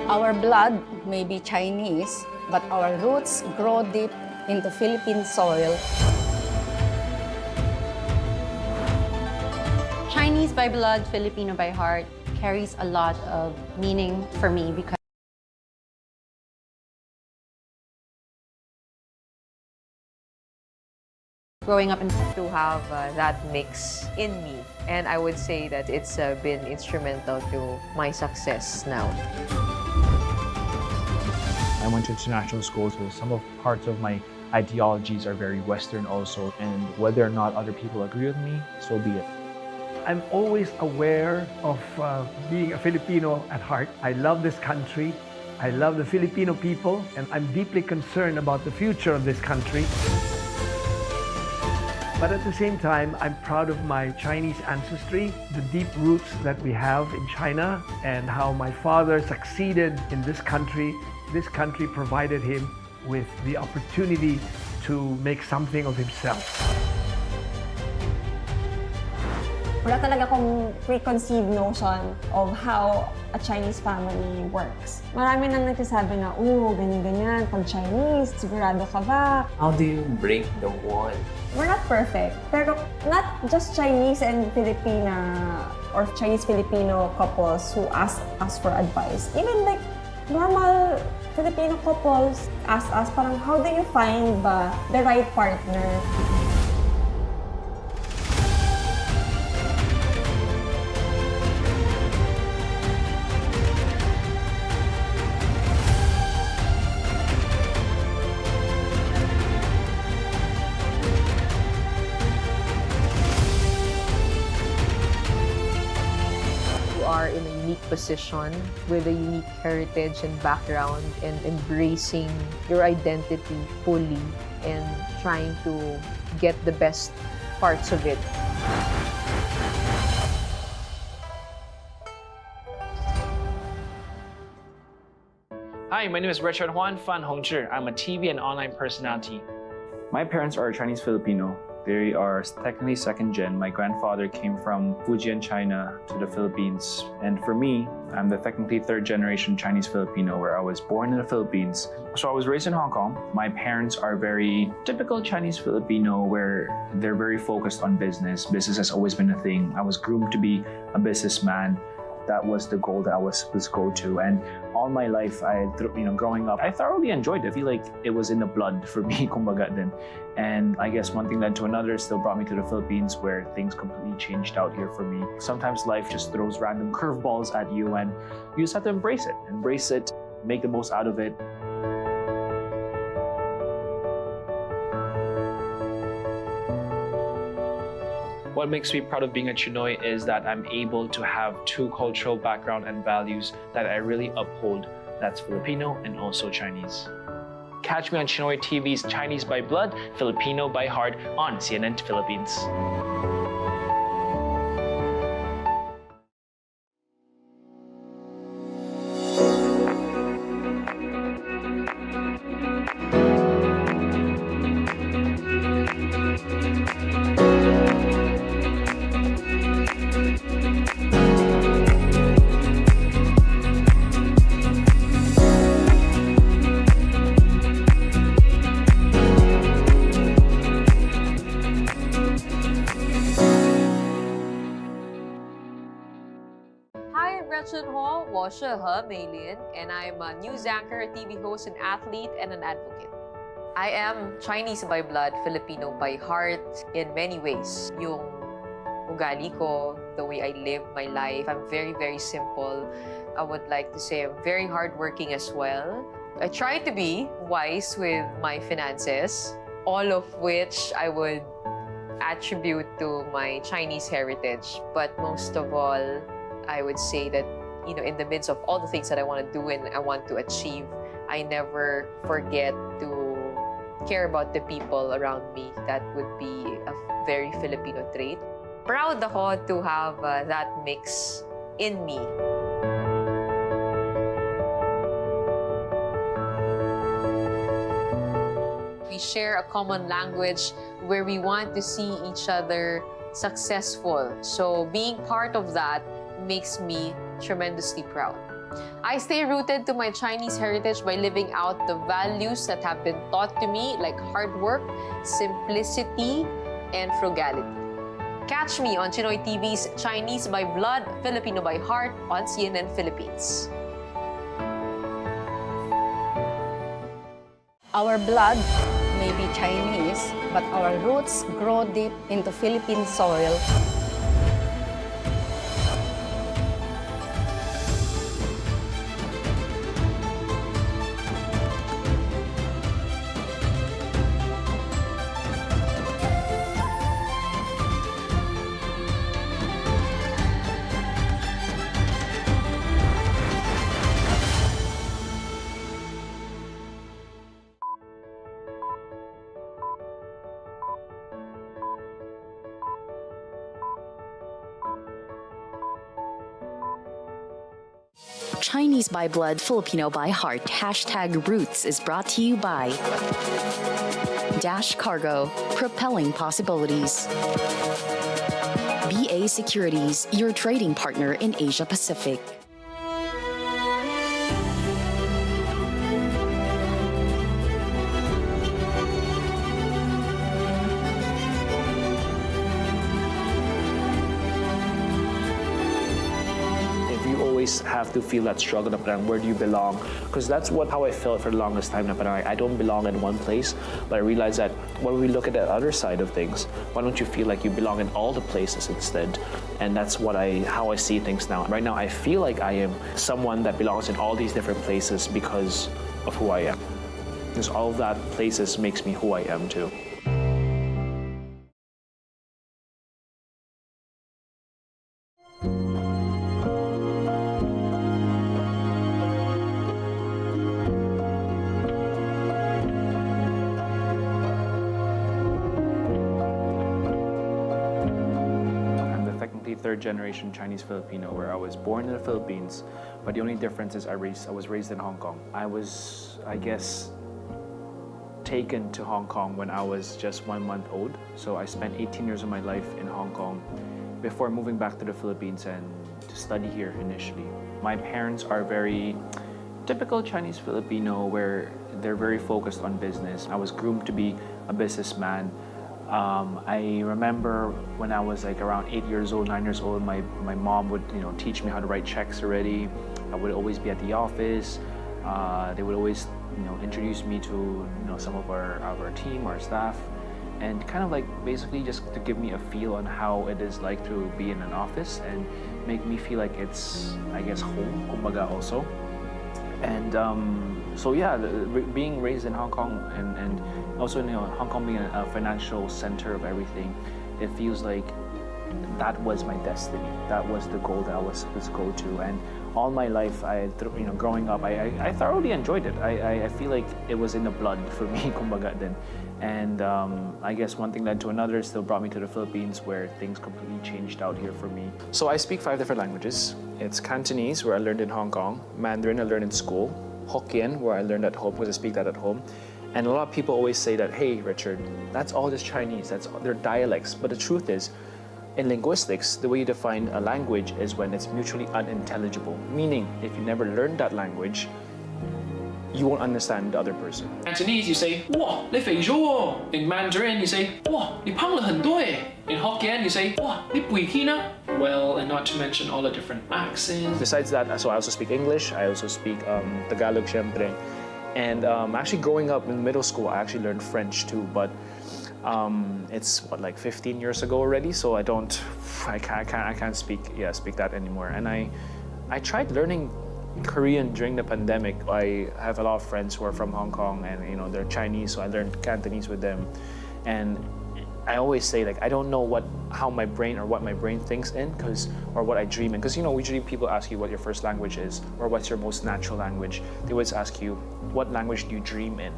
Our blood may be Chinese, but our roots grow deep into Philippine soil. Chinese by blood, Filipino by heart carries a lot of meaning for me because growing up in to have that mix in me. And I would say that it's been instrumental to my success now. I went to international school, so some of parts of my ideologies are very Western also, and whether or not other people agree with me, so be it. I'm always aware of being a Filipino at heart. I love this country. I love the Filipino people, and I'm deeply concerned about the future of this country. But at the same time, I'm proud of my Chinese ancestry, the deep roots that we have in China, and how my father succeeded in this country. This country provided him with the opportunity to make something of himself. Wala talaga akong preconceived notion of how a Chinese family works. Marami nang nagsasabi na, ganyan-ganyan, pag Chinese, sigurado ka ba? How do you break the wall? We're not perfect, pero not just Chinese and Filipina or Chinese-Filipino couples who ask us for advice. Even like normal Filipino couples ask us, parang, how do you find the right partner? Are in a unique position with a unique heritage and background and embracing your identity fully and trying to get the best parts of it. Hi, my name is Richard Juan Fan Hongzhi. I'm a TV and online personality. My parents are Chinese Filipino. They are technically second gen. My grandfather came from Fujian, China to the Philippines. And for me, I'm the technically third generation Chinese Filipino where I was born in the Philippines. So I was raised in Hong Kong. My parents are very typical Chinese Filipino where they're very focused on business. Business has always been a thing. I was groomed to be a businessman. That was the goal that I was supposed to go to. And all my life, growing up, I thoroughly enjoyed it. I feel like it was in the blood for me, kumbaga din. And I guess one thing led to another still brought me to the Philippines where things completely changed out here for me. Sometimes life just throws random curveballs at you and you just have to embrace it. Embrace it, make the most out of it. What makes me proud of being a CHiNOY is that I'm able to have two cultural background and values that I really uphold. That's Filipino and also Chinese. Catch me on CHiNOY TV's Chinese by Blood, Filipino by Heart on CNN Philippines. Hi, I'm Richard Juan, 我是何美莲, and I'm a news anchor, TV host, an athlete, and an advocate. I am Chinese by blood, Filipino by heart in many ways. Yung ugali ko, the way I live my life, I'm very, very simple. I would like to say I'm very hardworking as well. I try to be wise with my finances, all of which I would attribute to my Chinese heritage. But most of all, I would say that, in the midst of all the things that I want to do and I want to achieve, I never forget to care about the people around me. That would be a very Filipino trait. Proud ako to have that mix in me. We share a common language where we want to see each other successful. So being part of that makes me tremendously proud. I stay rooted to my Chinese heritage by living out the values that have been taught to me, like hard work, simplicity, and frugality. Catch me on CHiNOY TV's Chinese by Blood, Filipino by Heart on CNN Philippines. Our blood may be Chinese, but our roots grow deep into Philippine soil. Chinese by Blood, Filipino by Heart, #Roots is brought to you by Dash Cargo, propelling possibilities. BA Securities, your trading partner in Asia Pacific. Have to feel that struggle na parang where do you belong, because that's how I felt for the longest time na parang I don't belong in one place, but I realized that when we look at the other side of things, why don't you feel like you belong in all the places instead? And that's how I see things now. Right now I feel like I am someone that belongs in all these different places because of who I am, because all of that places makes me who I am too. Third generation Chinese Filipino, where I was born in the Philippines, but the only difference is I was raised in Hong Kong. I was, I guess, taken to Hong Kong when I was just 1 month old. So I spent 18 years of my life in Hong Kong before moving back to the Philippines and to study here initially. My parents are very typical Chinese Filipino, where they're very focused on business. I was groomed to be a businessman. I remember when I was like around 8 years old, 9 years old, my mom would teach me how to write checks already. I would always be at the office. They would always introduce me to some of our team, our staff, and kind of like basically just to give me a feel on how it is like to be in an office and make me feel like it's, I guess, home, kumbaga also. And so yeah, being raised in Hong Kong and also Hong Kong being a financial center of everything, it feels like that was my destiny. That was the goal that I was supposed to go to. And all my life, growing up, I thoroughly enjoyed it. I feel like it was in the blood for me, kumbaga din. And I guess one thing led to another, still brought me to the Philippines, where things completely changed out here for me. So I speak 5 different languages. It's Cantonese, where I learned in Hong Kong. Mandarin, I learned in school. Hokkien, where I learned at home, because I speak that at home. And a lot of people always say that, hey, Richard, that's all just Chinese, they're dialects. But the truth is, in linguistics, the way you define a language is when it's mutually unintelligible. Meaning, if you never learned that language, you won't understand the other person. Cantonese, you say, 哇，你肥咗喎. In Mandarin, you say, 哇，你胖了很多耶. In Hokkien, you say, 哇，你肥啲啦. Well, and not to mention all the different accents. Besides that, so I also speak English, I also speak Tagalog, syempre. And actually growing up in middle school, I actually learned French too, but it's like 15 years ago already, so I can't speak that anymore. And I tried learning Korean during the pandemic. I have a lot of friends who are from Hong Kong, and they're Chinese, so I learned Cantonese with them. And I always say, like, I don't know what my brain thinks in, or what I dream in, because usually people ask you what your first language is or what's your most natural language. They always ask you, what language do you dream in?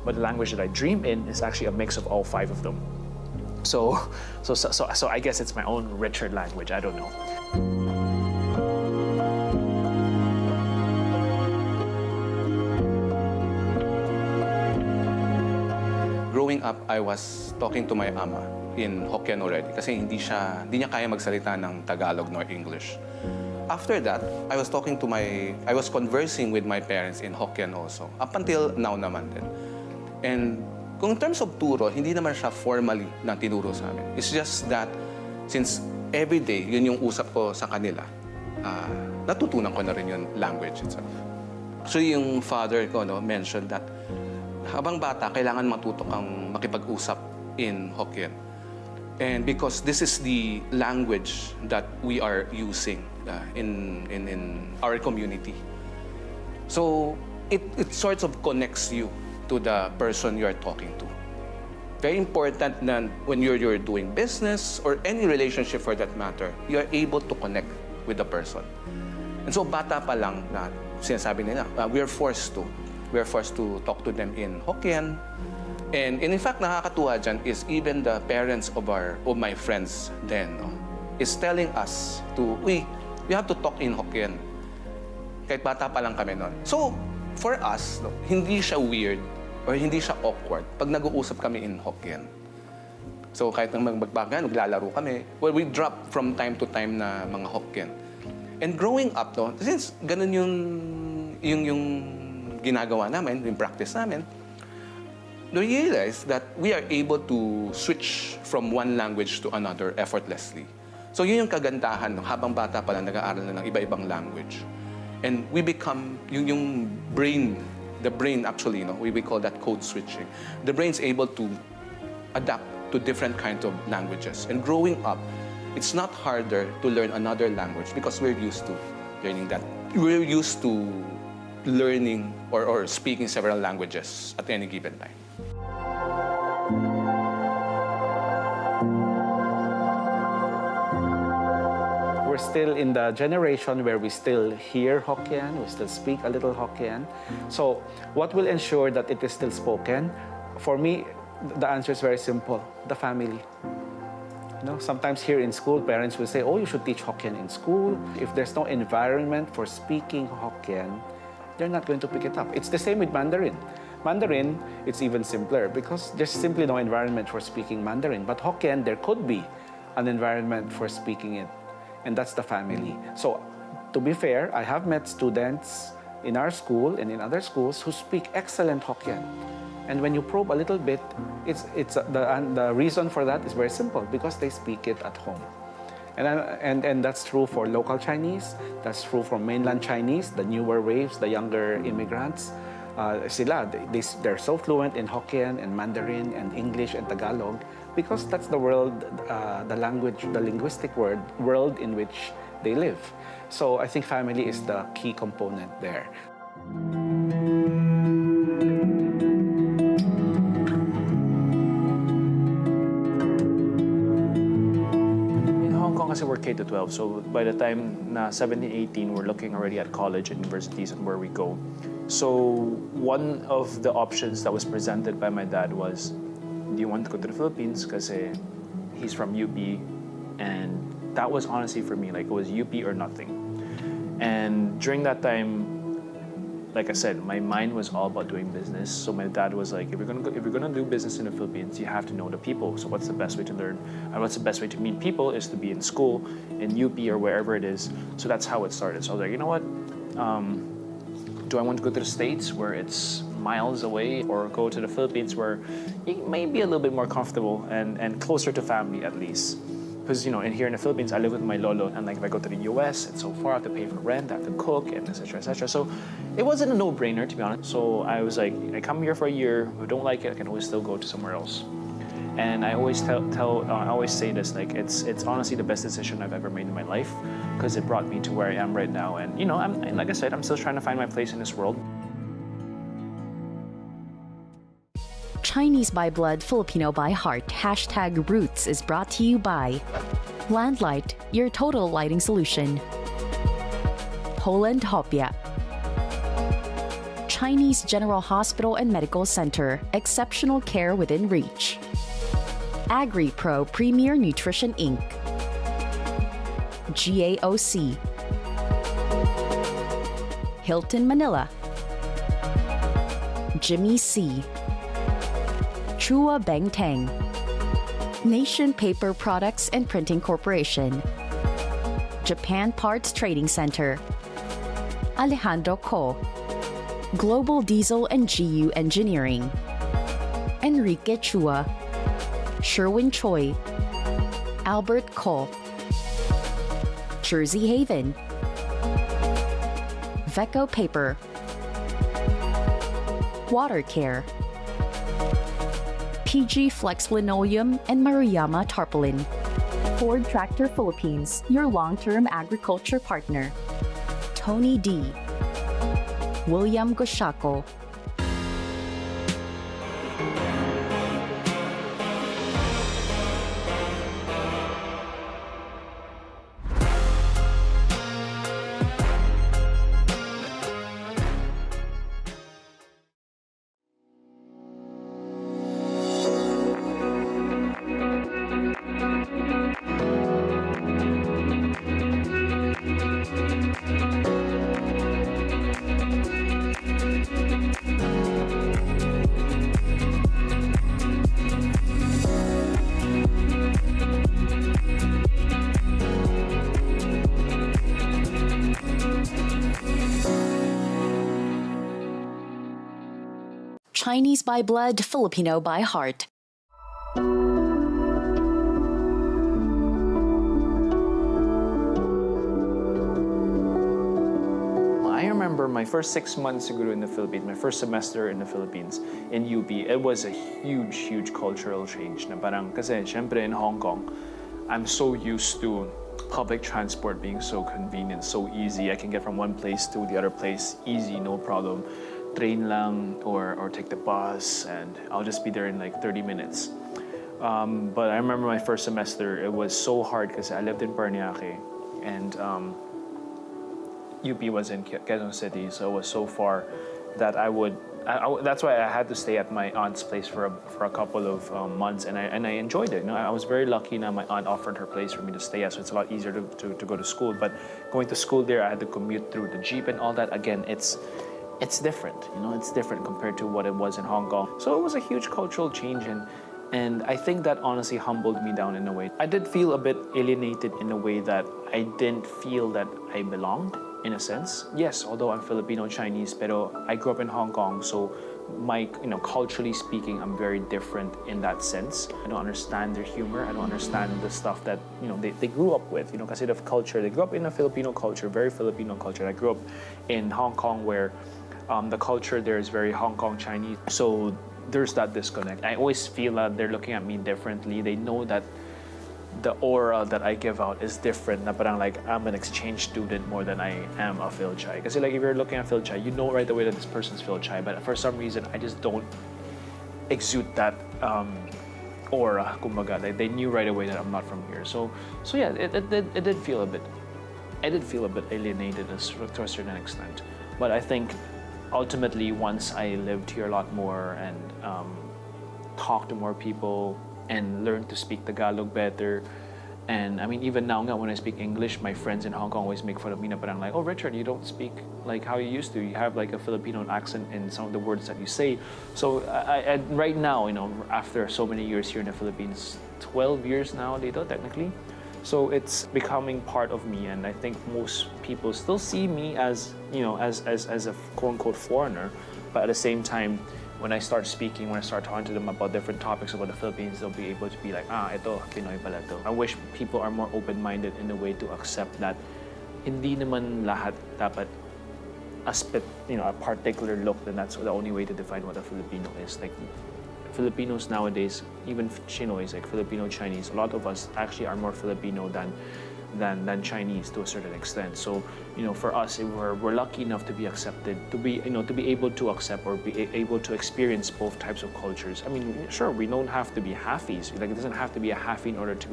But the language that I dream in is actually a mix of all 5 of them. So I guess it's my own Richard language. I don't know. Growing up, I was talking to my ama in Hokkien already kasi hindi niya kaya magsalita ng Tagalog nor English. after that, I was conversing with my parents in Hokkien also. Up until now naman din. And kung in terms of turo, hindi naman siya formally na tinuro sa amin. It's just that since every day, yun yung usap ko sa kanila, natutunan ko na rin yung language itself. So yung father ko mentioned that habang bata, kailangan matuto kang makipag-usap in Hokkien. And because this is the language that we are using in our community. So it sort of connects you to the person you are talking to. Very important na when you're doing business or any relationship for that matter, you are able to connect with the person. And so bata pa lang na sinasabi nila, we are forced to talk to them in Hokkien. And in fact, nakakatuwa dyan is even the parents of my friends then is telling us we have to talk in Hokkien. Kahit bata pa lang kami nun. So, for us, hindi siya weird or hindi siya awkward pag nag-uusap kami in Hokkien. So, kahit nang magbagan, naglalaro kami, well, we drop from time to time na mga Hokkien. And growing up, since ganun yung ginagawa namin, yung practice namin, we realize that we are able to switch from one language to another effortlessly. So yun yung kagandahan habang bata pa lang nag-aaral na ng iba-ibang language. And we become, yung brain, the brain actually, we call that code switching. The brain's able to adapt to different kinds of languages. And growing up, it's not harder to learn another language because we're used to learning that. We're used to learning or speaking several languages at any given time. We're still in the generation where we still hear Hokkien, we still speak a little Hokkien. So what will ensure that it is still spoken? For me, the answer is very simple, the family. Sometimes here in school, parents will say, you should teach Hokkien in school. If there's no environment for speaking Hokkien, they're not going to pick it up. It's the same with Mandarin. Mandarin, it's even simpler because there's simply no environment for speaking Mandarin. But Hokkien, there could be an environment for speaking it. And that's the family. So, to be fair, I have met students in our school and in other schools who speak excellent Hokkien. And when you probe a little bit, the reason for that is very simple, because they speak it at home. And that's true for local Chinese, that's true for mainland Chinese, the newer waves, the younger immigrants. They're so fluent in Hokkien and Mandarin and English and Tagalog because that's the world, the language, the linguistic world in which they live. So I think family is the key component there. Kasi we're K-12, so by the time na 17, 18, we're looking already at college and universities and where we go. So one of the options that was presented by my dad was, do you want to go to the Philippines? Kasi he's from UP, and that was honestly for me, like it was UP or nothing. And during that time, like I said, my mind was all about doing business. So my dad was like, if you're gonna do business in the Philippines, you have to know the people. So what's the best way to learn? And what's the best way to meet people is to be in school, in UP or wherever it is. So that's how it started. So I was like, you know what? Do I want to go to the States where it's miles away, or go to the Philippines where it may be a little bit more comfortable and closer to family at least? Because, here in the Philippines, I live with my lolo, and like if I go to the US, it's so far, I have to pay for rent, I have to cook, and etc., etc. So it wasn't a no-brainer, to be honest. So I was like, I come here for a year, if I don't like it, I can always still go to somewhere else. And I always I always say this, like it's honestly the best decision I've ever made in my life, because it brought me to where I am right now. And and like I said, I'm still trying to find my place in this world. Chinese by Blood, Filipino by Heart, #Roots is brought to you by Landlight, your total lighting solution. Poland Hopia. Chinese General Hospital and Medical Center, exceptional care within reach. AgriPro Premier Nutrition Inc. GAOC. Hilton Manila. Jimmy C. Chua Beng Tang. Nation Paper Products and Printing Corporation. Japan Parts Trading Center. Alejandro Ko, Global Diesel and GU Engineering. Enrique Chua, Sherwin Choi, Albert Ko, Jersey Haven, Veco Paper, Water Care, PG Flex Linoleum and Maruyama Tarpaulin. Ford Tractor Philippines, your long-term agriculture partner. Tony D. William Goshako. Chinese by blood, Filipino by heart. I remember my first 6 months siguro in the Philippines, my first semester in the Philippines, in UP, it was a huge cultural change. Na parang, kasi syempre in Hong Kong, I'm so used to public transport being so convenient, so easy. I can get from one place to the other place easy, no problem. Train lang or take the bus, and I'll just be there in like 30 minutes. But I remember my first semester, it was so hard because I lived in Paranaque, and UP was in Quezon City, so it was so far that that's why I had to stay at my aunt's place for a couple of months, and I enjoyed it. You know, I was very lucky that my aunt offered her place for me to stay at, so it's a lot easier to go to school. But going to school there, I had to commute through the jeep and all that. Again, it's different, you know, it's different compared to what it was in Hong Kong. So it was a huge cultural change, and I think that honestly humbled me down in a way. I did feel a bit alienated in a way that I didn't feel that I belonged, in a sense. Yes, although I'm Filipino Chinese, pero I grew up in Hong Kong, so culturally speaking, I'm very different in that sense. I don't understand their humor. I don't understand the stuff that, they grew up with, kasi the culture. They grew up in a Filipino culture, very Filipino culture. I grew up in Hong Kong where the culture there is very Hong Kong Chinese. So there's that disconnect. I always feel that they're looking at me differently. They know that the aura that I give out is different. Na parang like I'm an exchange student more than I am a Phil Chai. Kasi like if you're looking at Phil Chai, you know right away that this person's Phil Chai. But for some reason, I just don't exude that aura. Kumbaga, like they knew right away that I'm not from here. So yeah, it did feel a bit. I did feel a bit alienated to a certain extent. But I think ultimately, once I lived here a lot more and talked to more people and learned to speak Tagalog better, and I mean, even now when I speak English, my friends in Hong Kong always make fun of me. But I'm like, oh, Richard, you don't speak like how you used to. You have like a Filipino accent in some of the words that you say. So I right now, after so many years here in the Philippines, 12 years now, dito technically. So it's becoming part of me, and I think most people still see me as, as a quote-unquote foreigner, but at the same time, when I start speaking, when I start talking to them about different topics about the Philippines, they'll be able to be like, ito, Pinoy pala to. I wish people are more open-minded in a way to accept that hindi naman lahat dapat a particular look, then that's the only way to define what a Filipino is. Like, Filipinos nowadays, even CHiNOYs, like Filipino Chinese, a lot of us actually are more Filipino than Chinese to a certain extent. So, for us, we're lucky enough to be accepted, to be able to accept or be able to experience both types of cultures. I mean, sure, we don't have to be halfies. Like, it doesn't have to be a halfie in order to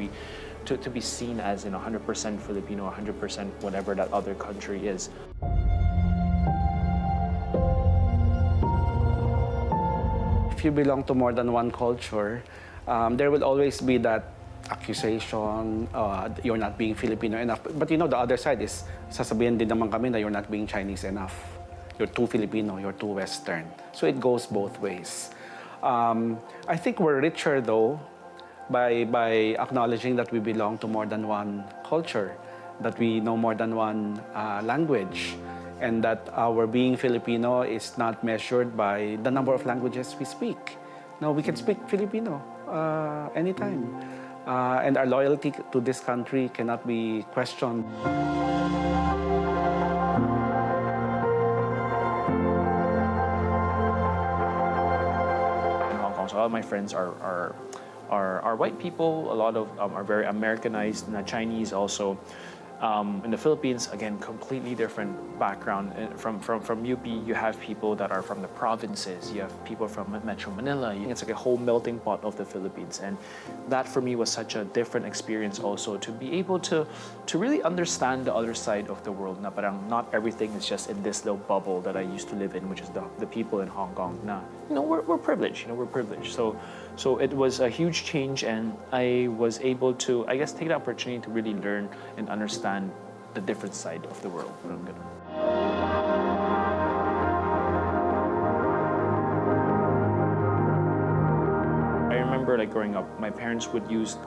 be seen as 100% Filipino, 100% whatever that other country is. If you belong to more than one culture, there will always be that accusation, you're not being Filipino enough. But the other side is, sasabihin din naman kami na you're not being Chinese enough. You're too Filipino, you're too Western. So it goes both ways. I think we're richer though by acknowledging that we belong to more than one culture. that we know more than one language, and that our being Filipino is not measured by the number of languages we speak. No, we can speak Filipino anytime. And our loyalty to this country cannot be questioned. In Hong Kong, so a lot of my friends are white people. A lot of are very Americanized, Chinese also. In the Philippines, again, completely different background. From UP, you have people that are from the provinces. You have people from Metro Manila. It's like a whole melting pot of the Philippines, and that for me was such a different experience also, to be able to really understand the other side of the world. Na parang not everything is just in this little bubble that I used to live in, which is the people in Hong Kong. Na, we're privileged. We're privileged. So it was a huge change, and I was able to, I guess, take the opportunity to really learn and understand the different side of the world. I remember, like, growing up, my parents would use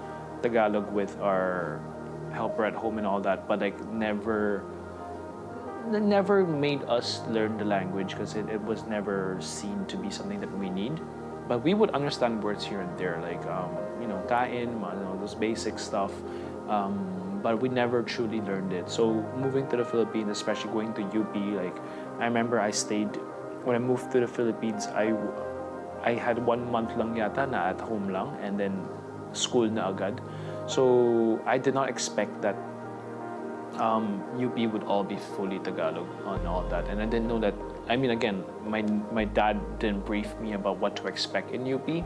Tagalog with our helper at home and all that, but like never made us learn the language, because it was never seen to be something that we need. But we would understand words here and there, like, kain, those basic stuff. But we never truly learned it. So moving to the Philippines, especially going to UP, like, I remember when I moved to the Philippines, I had 1 month lang yata na at home lang, and then school na agad. So I did not expect that UP would all be fully Tagalog and all that. And I didn't know that. I mean, again, my dad didn't brief me about what to expect in UP.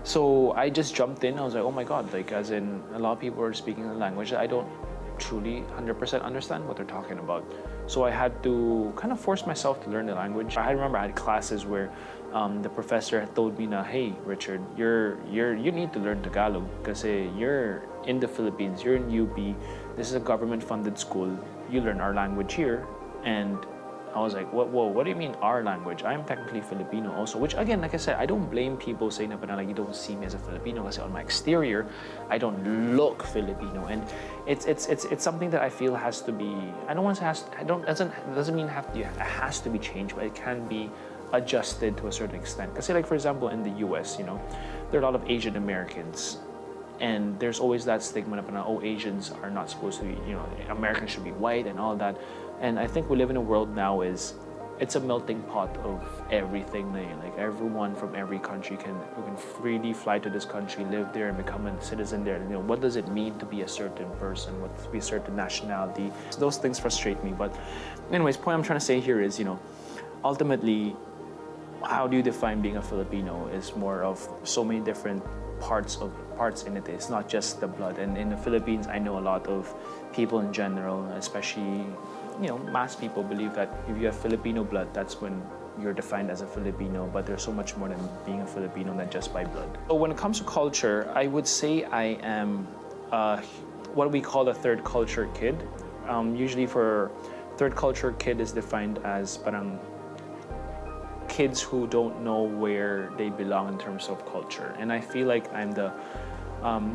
So I just jumped in. I was like, oh my God, like, as in, a lot of people are speaking a language that I don't truly 100% understand what they're talking about. So I had to kind of force myself to learn the language. I remember I had classes where the professor had told me, hey, Richard, you need to learn Tagalog, because you're in the Philippines, you're in UP, this is a government-funded school, you learn our language here. And I was like, what do you mean our language? I'm technically Filipino also, which, again, like I said, I don't blame people saying that, but like, you don't see me as a Filipino, because on my exterior, I don't look Filipino. And it's something that I feel has to be, I don't want to has, I don't, doesn't mean it has to be changed, but it can be adjusted to a certain extent. Because, like, for example, in the US, there are a lot of Asian Americans. And there's always that stigma that, Asians are not supposed to be, Americans should be white and all that. And I think we live in a world now it's a melting pot of everything. Like, everyone from every country can freely fly to this country, live there, and become a citizen there. And, what does it mean to be a certain person? What to be a certain nationality? So those things frustrate me. But anyways, point I'm trying to say here is, ultimately, how do you define being a Filipino is more of so many different parts in it. It's not just the blood. And in the Philippines, I know a lot of people in general, especially, mass people, believe that if you have Filipino blood, that's when you're defined as a Filipino. But there's so much more than being a Filipino than just by blood. So when it comes to culture, I would say I am what we call a third culture kid. Usually for third culture kid is defined as parang kids who don't know where they belong in terms of culture. And I feel like I'm the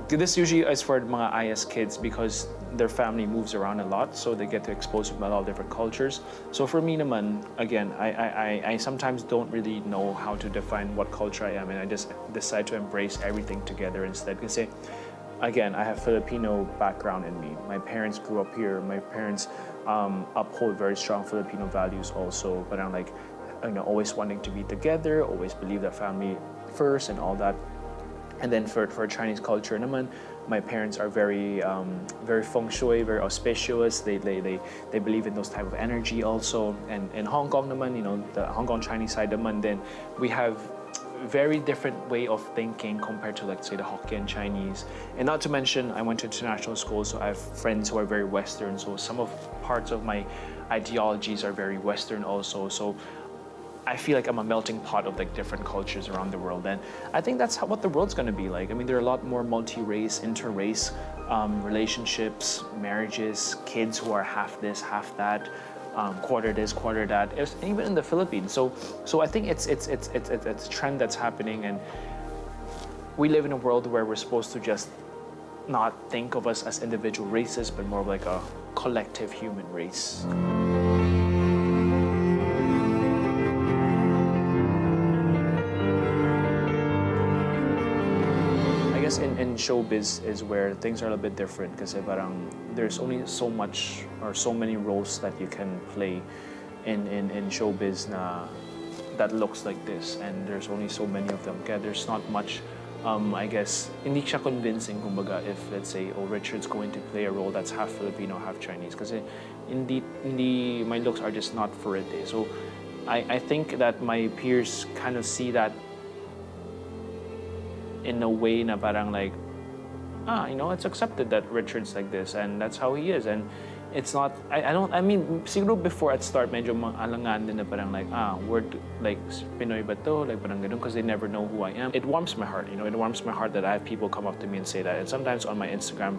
this usually is for mga IS kids, because their family moves around a lot, so they get to expose to a lot of different cultures. So for me naman, again, I sometimes don't really know how to define what culture I am, and I just decide to embrace everything together instead. Because, again, I have Filipino background in me. My parents grew up here. My parents uphold very strong Filipino values also, but I'm like, always wanting to be together, always believe that family first and all that. And then for Chinese culture naman, my parents are very feng shui, very auspicious. They believe in those type of energy also. And in Hong Kong naman, the Hong Kong Chinese side naman, then we have very different way of thinking compared to, like, say, the Hokkien Chinese. And not to mention, I went to international school, so I have friends who are very Western. So some of parts of my ideologies are very Western also. So I feel like I'm a melting pot of, like, different cultures around the world, and I think that's what the world's going to be like. I mean, there are a lot more multi-race, inter-race relationships, marriages, kids who are half this, half that, quarter this, quarter that. Even in the Philippines. So I think it's a trend that's happening, and we live in a world where we're supposed to just not think of us as individual races, but more of like a collective human race. I guess in showbiz is where things are a little bit different kasi parang there's only so much or so many roles that you can play in showbiz na that looks like this, and there's only so many of them. Kaya there's not much, I guess, hindi siya convincing kumbaga if let's say, oh, Richard's going to play a role that's half Filipino, half Chinese. Kasi hindi my looks are just not for it. Eh. So I think that my peers kind of see that in a way na parang like, it's accepted that Richard's like this and that's how he is. And it's not, I mean, siguro before at start, medyo alangan din na parang like, word, like, Pinoy ba to? Like, parang ganun, because they never know who I am. It warms my heart, it warms my heart that I have people come up to me and say that. And sometimes on my Instagram,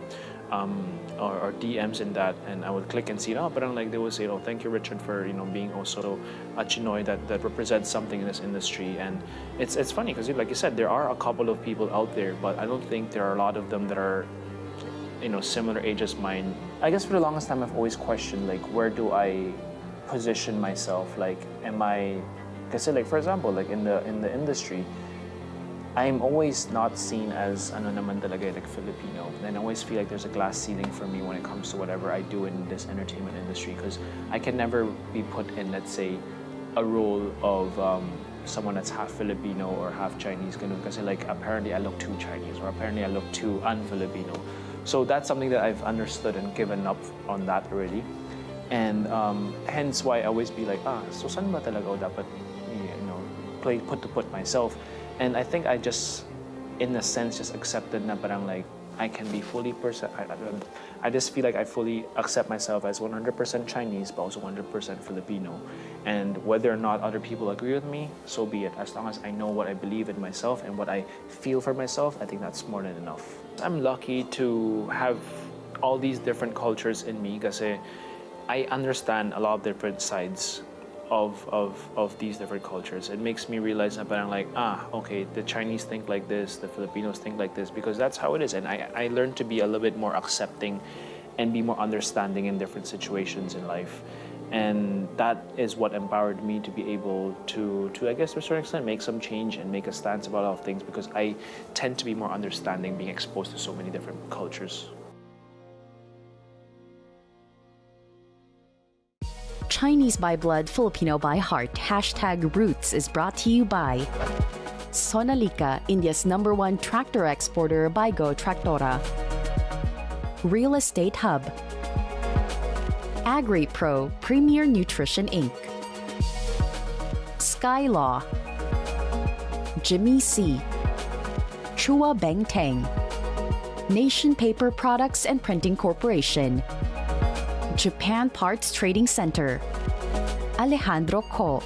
or DMs in that, and I would click and see, parang like, they would say, thank you, Richard, for, being also a CHiNOY that represents something in this industry. And it's funny, because like you said, there are a couple of people out there, but I don't think there are a lot of them that are similar age as mine. I guess for the longest time, I've always questioned, like, where do I position myself? Like, am I, kasi like, for example, like in the industry, I'm always not seen as ano naman talaga like Filipino. And I always feel like there's a glass ceiling for me when it comes to whatever I do in this entertainment industry, because I can never be put in, let's say, a role of someone that's half Filipino or half Chinese, because like apparently I look too Chinese or apparently I look too un-Filipino. So that's something that I've understood and given up on that already. And hence why I always be like, so saan ba talaga ako dapat, put myself. And I think I just, in a sense, just accepted na parang like, I can be fully I just feel like I fully accept myself as 100% Chinese, but also 100% Filipino. And whether or not other people agree with me, so be it. As long as I know what I believe in myself and what I feel for myself, I think that's more than enough. I'm lucky to have all these different cultures in me kasi I understand a lot of different sides of these different cultures. It makes me realize that I'm like, okay, the Chinese think like this, the Filipinos think like this, because that's how it is. And I learned to be a little bit more accepting and be more understanding in different situations in life. And that is what empowered me to be able to I guess to a certain extent, make some change and make a stance about a lot of things, because I tend to be more understanding being exposed to so many different cultures. Chinese by blood, Filipino by heart. #Roots is brought to you by Sonalika, India's #1 tractor exporter by Go Tractora. Real Estate Hub. AgriPro Premier Nutrition Inc. Skylaw. Jimmy C. Chua Beng Teng. Nation Paper Products and Printing Corporation. Japan Parts Trading Center. Alejandro Ko.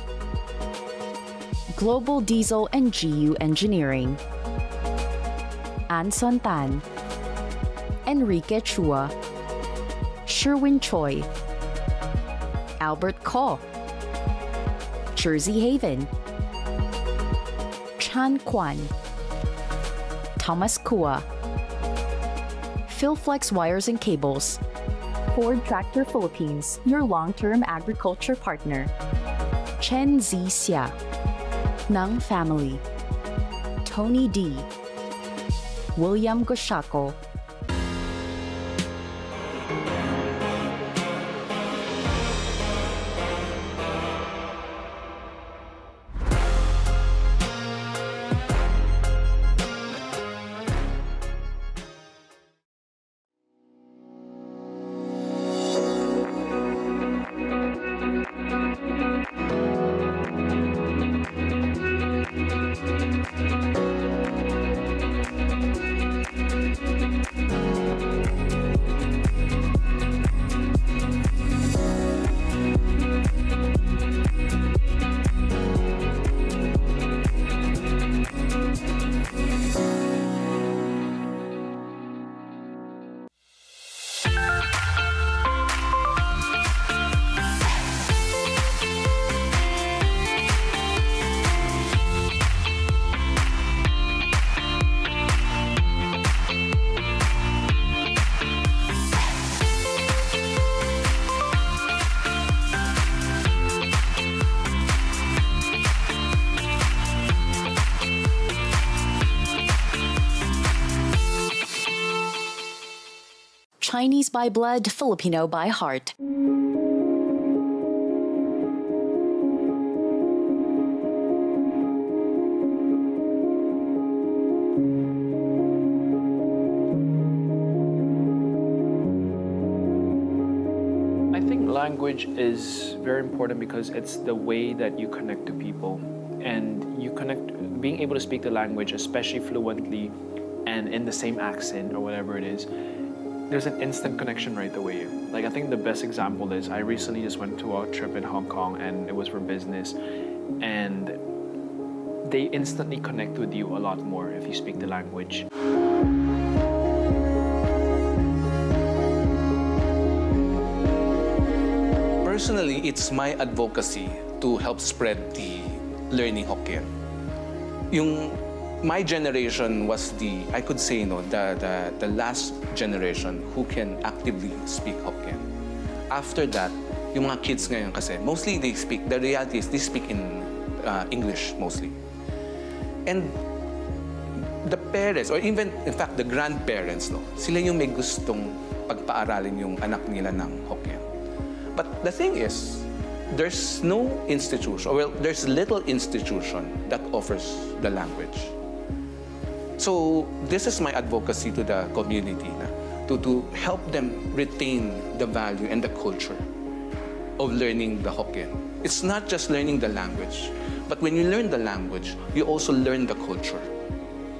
Global Diesel and GU Engineering. Anson Tan. Enrique Chua. Sherwin Choi. Albert Ko. Jersey Haven. Chan Kwan. Thomas Kua. Philflex Wires and Cables. Ford Tractor Philippines, your long-term agriculture partner. Chen Z Xia. Nang Family. Tony D. William Goshako. Chinese by blood, Filipino by heart. I think language is very important because it's the way that you connect to people. And you connect, being able to speak the language, especially fluently and in the same accent or whatever it is, there's an instant connection right away. Like, I think the best example is I recently just went to a trip in Hong Kong and it was for business. And they instantly connect with you a lot more if you speak the language. Personally, it's my advocacy to help spread the learning Hokkien. My generation was I could say, the last generation who can actively speak Hokkien. After that, yung mga kids ngayon kasi, mostly the reality is they speak in English mostly. And the parents, or even, in fact, the grandparents, sila yung may gustong pagpaaralin yung anak nila ng Hokkien. But the thing is, there's no institution, there's little institution that offers the language. So this is my advocacy to the community to help them retain the value and the culture of learning the Hokkien. It's not just learning the language, but when you learn the language, you also learn the culture.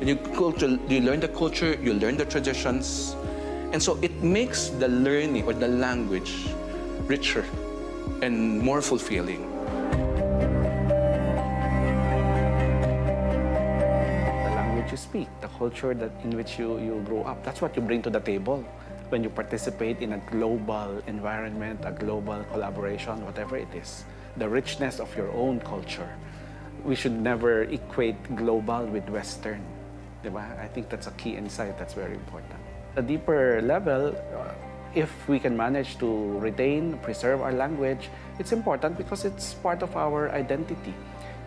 When you learn the culture, you learn the traditions, and so it makes the learning or the language richer and more fulfilling. The language you speak, the culture in which you grow up, that's what you bring to the table when you participate in a global environment, a global collaboration, whatever it is. The richness of your own culture. We should never equate global with Western. Diba? I think that's a key insight that's very important. A deeper level, if we can manage to retain, preserve our language, it's important because it's part of our identity.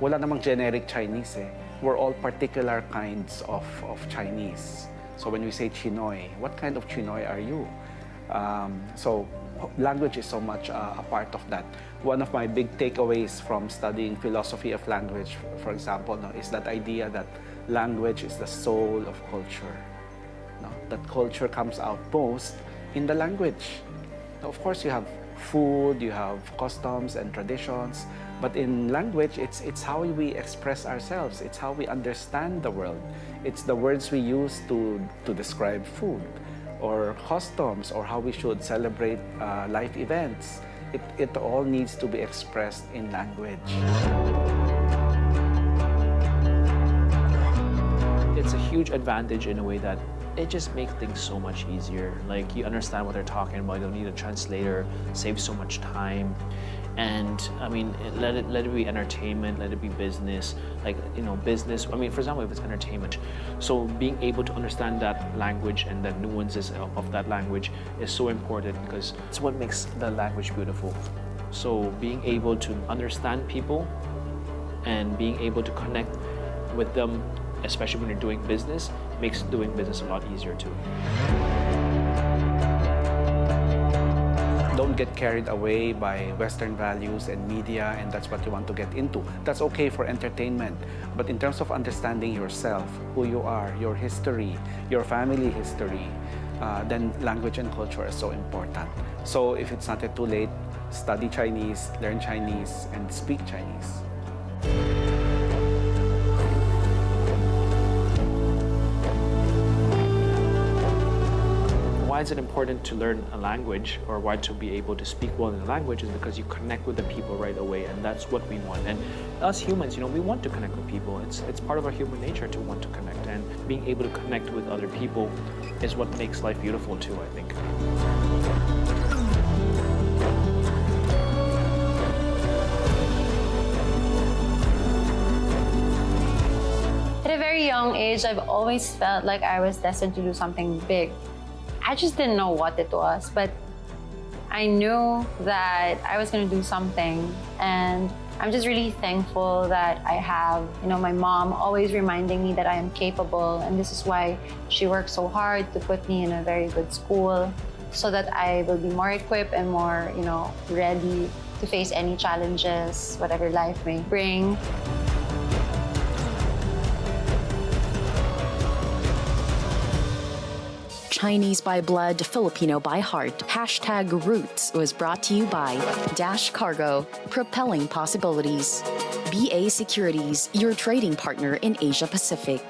Wala namang generic Chinese eh. We're all particular kinds of Chinese. So when we say CHiNOY, what kind of CHiNOY are you? So language is so much a part of that. One of my big takeaways from studying philosophy of language, for example, is that idea that language is the soul of culture. That culture comes out most in the language. Now, of course, you have food, you have customs and traditions, but in language, it's how we express ourselves. It's how we understand the world. It's the words we use to describe food or customs or how we should celebrate life events. It all needs to be expressed in language. It's a huge advantage in a way that it just makes things so much easier. Like, you understand what they're talking about, you don't need a translator, saves so much time. And I mean, let it be entertainment, let it be business, like, business. I mean, for example, if it's entertainment, so being able to understand that language and the nuances of that language is so important because it's what makes the language beautiful. So being able to understand people and being able to connect with them, especially when you're doing business, makes doing business a lot easier too. Don't get carried away by Western values and media, and that's what you want to get into. That's okay for entertainment. But in terms of understanding yourself, who you are, your history, your family history, then language and culture are so important. So if it's not yet too late, study Chinese, learn Chinese, and speak Chinese. Why is it important to learn a language, or why to be able to speak well in a language, is because you connect with the people right away, and that's what we want. And us humans, we want to connect with people. It's part of our human nature to want to connect, and being able to connect with other people is what makes life beautiful too, I think. At a very young age, I've always felt like I was destined to do something big. I just didn't know what it was, but I knew that I was going to do something, and I'm just really thankful that I have, my mom always reminding me that I am capable, and this is why she worked so hard to put me in a very good school. so that I will be more equipped and more, ready to face any challenges, whatever life may bring. Chinese by blood, Filipino by heart. #Roots was brought to you by Dash Cargo, propelling possibilities. BA Securities, your trading partner in Asia Pacific.